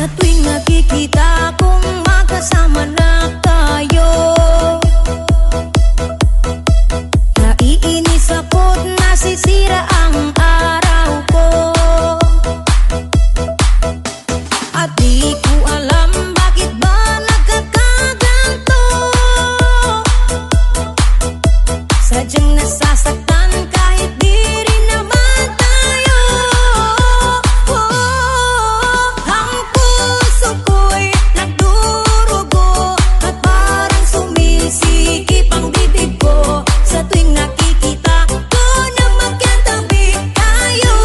Sa tuwing nakikita kong magkasama na kayo, naiinis ako't nasisira ang araw ko. At di ko alam bakit ba nagkakaganto. Sadyang nasasaktan kahit di rin naman tayo. Ang puso ko'y nagdurugo at parang sumisikip ang dibdib ko sa tuwing nakikita ko na magkatabi kayo.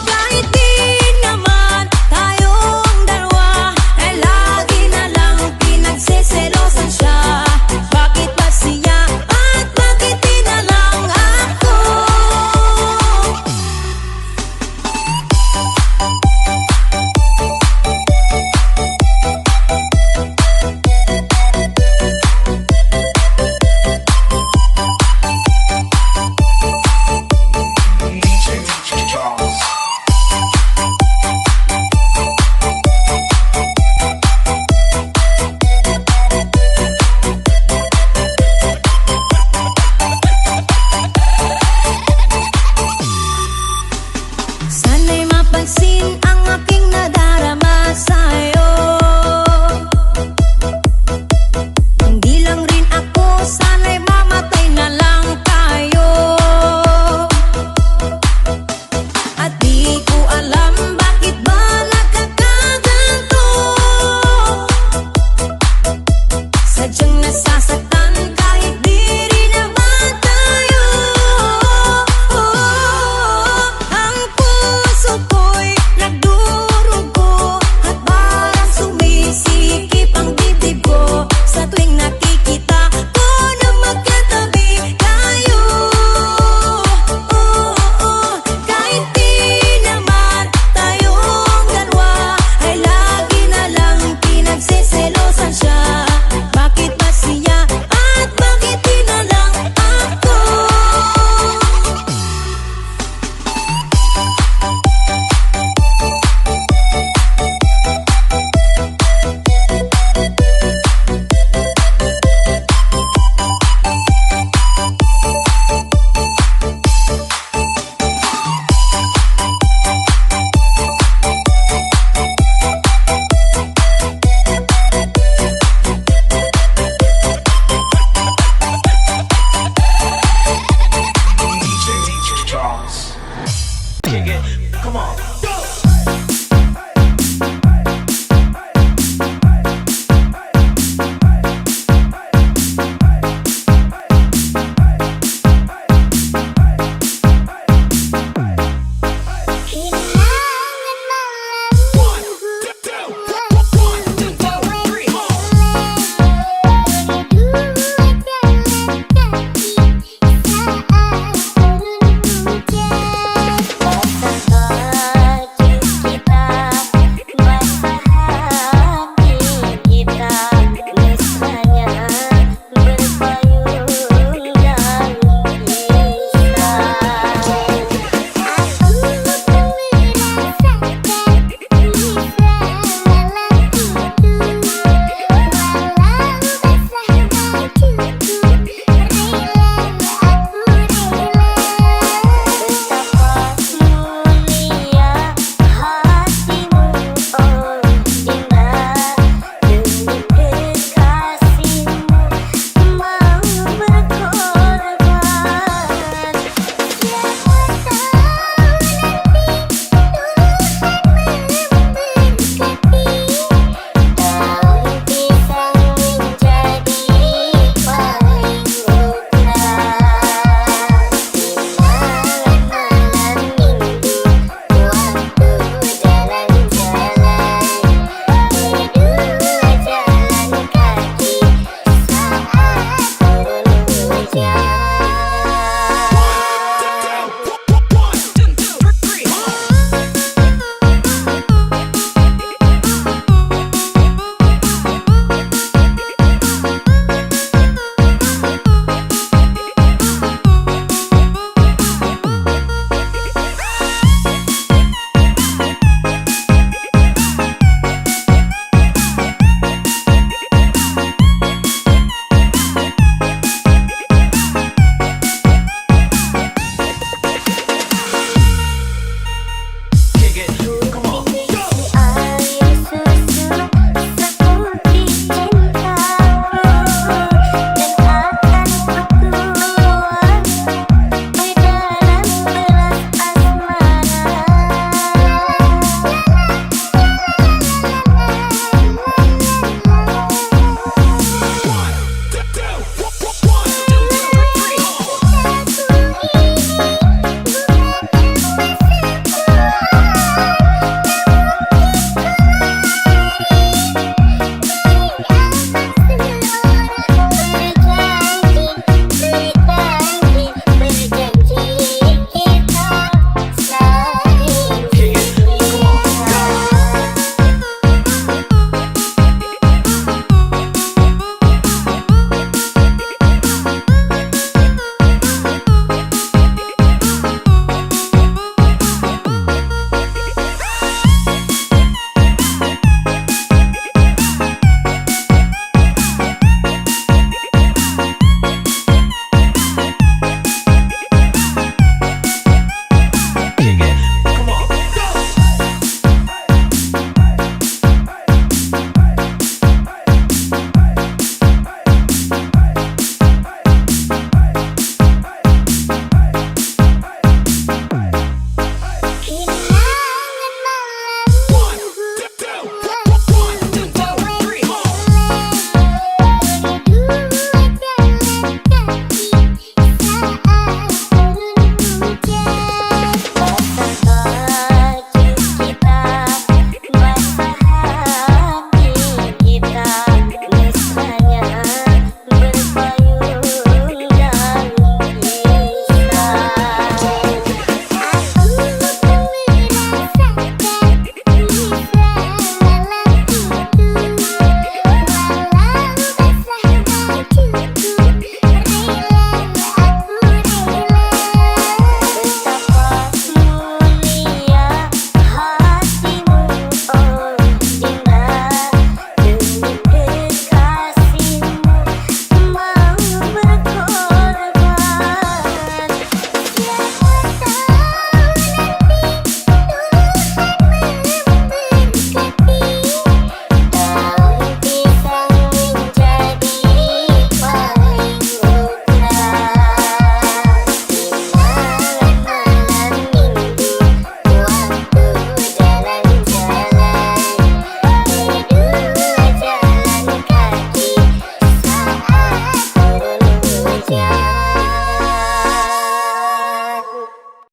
Kahit di naman tayong dalawa ay lagi na lang pinagseselosan siya. Bakit ba siya at bakit di na lang ako? Sana'y mapansin ang aking nadarama sayo. Hindi lang rin ako, sana'y mamatay na lang tayo. At di ko alam bakit ba nagkakaganto. Sadyang nasasaktan kahit di rin naman tayo. Ang puso ko'y nagdurugo at parang sumisikip ang dibdib ko sa tuwing nakikita ko na magkatabi kayo. Kahit di naman tayong dalawa ay lagi na lang pinagseselosan siya. Bakit ba siya at bakit di na lang ako? Kick it, come on.